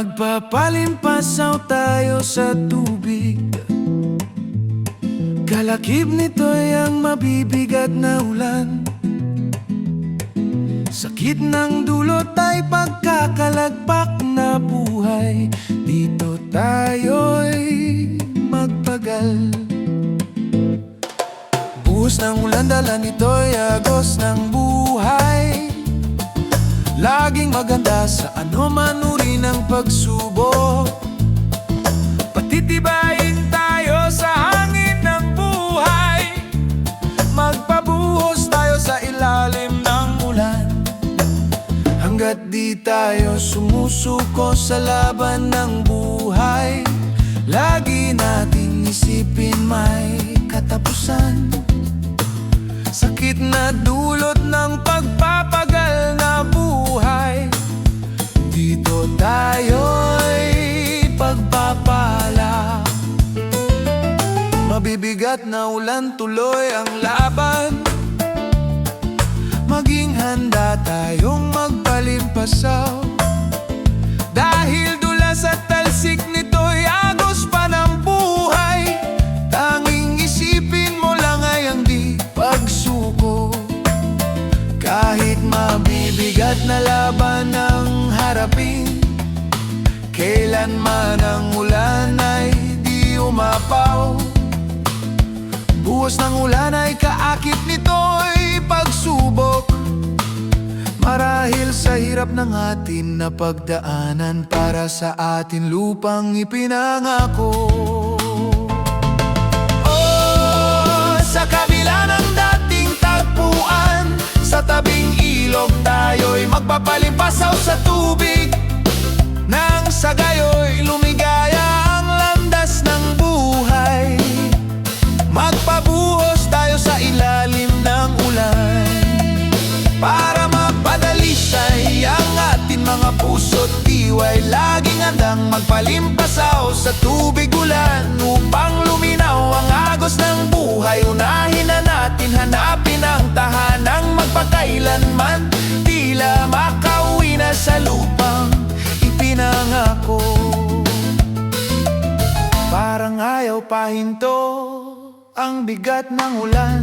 Magpapalimpasaw tayo sa tubig. Kalakip nito'y ang mabibigat na ulan. Sakit ng dulot ay pagkakalagpak na buhay. Dito tayo'y magpagal. Buhos ng ulan, dala nito'y agos ng buhay. Laging maganda sa anuman uri ng pagsubok. Patitibayin tayo sa hangin ng buhay. Magpabuhos tayo sa ilalim ng ulan. Hanggat di tayo sumusuko sa laban ng buhay, lagi nating isipin may katapusan. Sakit na dulot ng pagpapagal na buhay. Dito tayo'y pagpapala. Mabibigat na ulan, tuloy ang laban. Maging handa tayong magpalimpasaw. Dahil dulas at talsik nito'y agos pa ng buhay. Tanging isipin mo lang ay ang di pagsuko. Kahit mabibigat na laban ang harapin, kailanman ang ulan ay di umapaw. Buhos ng ulan ay kaakit nito'y pagsubok. Marahil sa hirap ng atin na pagdaanan, para sa atin lupang ipinangako. Sa kabila ng dating tagpuan, sa tabing ilog tayo'y magpapalimpasaw sa tubig. Nang sa gayo'y lumigaya ang landas ng buhay. Magpabuhos tayo sa ilalim ng ulan, para mapadalisay ang ating mga puso't diway. Laging handang magpalimpasaw sa tubig ulan, upang luminaw ang agos ng buhay. Unahin na natin hanapin ang tahanang magpakailanman, tila makauwi na sa lupang ipinangako. Parang ayaw pahinto ang bigat ng ulan.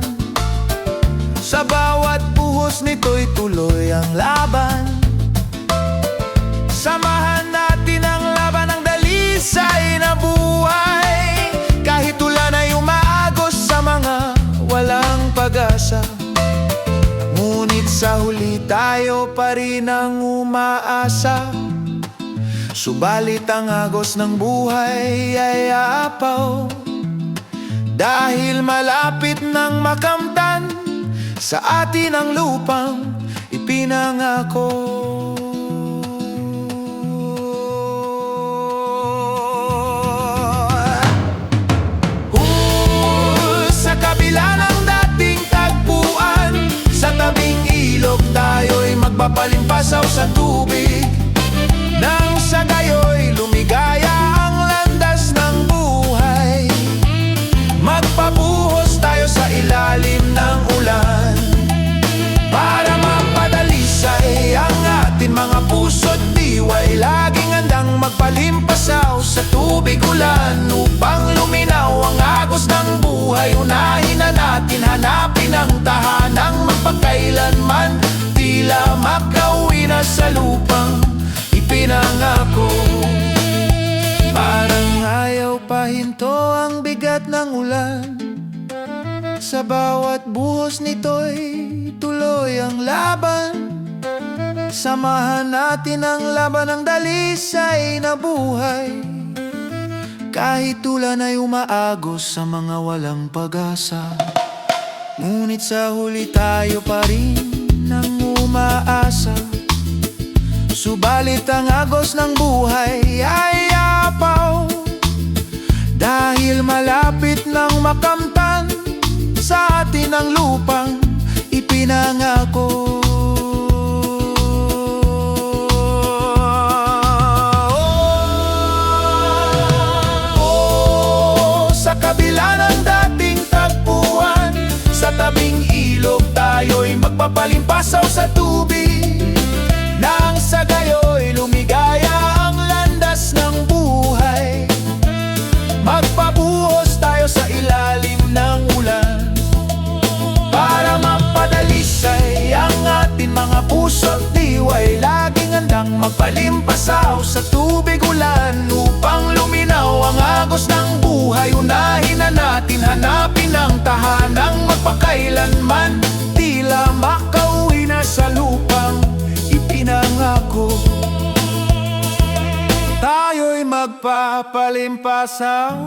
Sa bawat buhos nito'y tuloy ang laban. Samahan natin ang laban ng dalisay na buhay. Kahit ulan ay umaagos sa mga walang pag-asa, ngunit sa huli tayo pa rin ang umaasa. Subalit ang agos ng buhay ay apaw. Dahil malapit nang makamtan sa atin ang lupang ipinangako. Sa kabila ng dating tagpuan, sa tabing ilog tayo'y magpapalimpasaw sa tubig. Nang sa gayo'y lumigaya ang landas ng buhay. Magpabuhos tayo sa ilalim ng ulan, para mapadalisay ang ating mga puso't diway. Laging handang magpalimpasaw sa tubig ulan, upang luminaw ang agos ng buhay. Unahin na natin hanapin ang tahanang magpakailanman, tila makauwi na sa lupang ipinangako. Parang ayaw pahinto ang bigat ng ulan. Sa bawat buhos nito'y tuloy ang laban. Samahan natin ang laban ng dalisay na buhay. Kahit ulan ay umaagos sa mga walang pag-asa, ngunit sa huli tayo pa rin ang umaasa. Subalit ang agos ng buhay ay apaw. Dahil malapit nang makamtan sa atin ang lupang ipinangako. Sa kabila ng dating tagpuan, sa tabing ilog tayo'y magpapalimpasaw sa tubig. Nang sa gayo'y lumigaya ang landas Magpalimpasaw sa tubig ulan upang luminaw ang agos ng buhay. Unahin na natin hanapin ang tahanang magpakailanman, tila makauwi na sa lupang ipinangako. Tayo'y magpapalimpasaw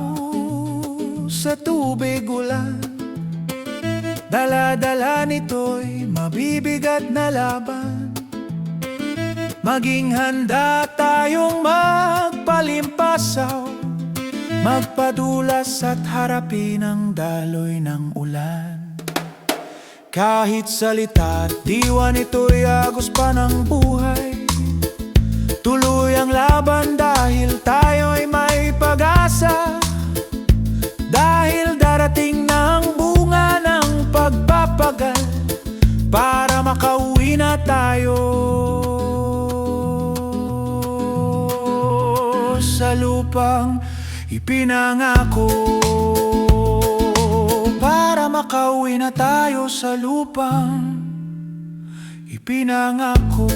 sa tubig ulan. Dala-dala nito'y mabibigat na laban. Maging handa tayong magpalimpasaw, magpadulas at harapin ang daloy ng ulan. Kahit salita at diwa nito'y agos pa ng buhay. Tuloy ang laban dahil tayo'y may pag-asa. Dahil darating na ang bunga ng pagpapagal, para makauwi na tayo sa lupang ipinangako. Para makauwi na tayo sa lupang ipinangako.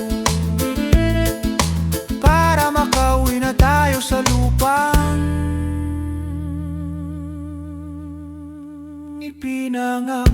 Para makauwi na tayo sa lupang ipinangako.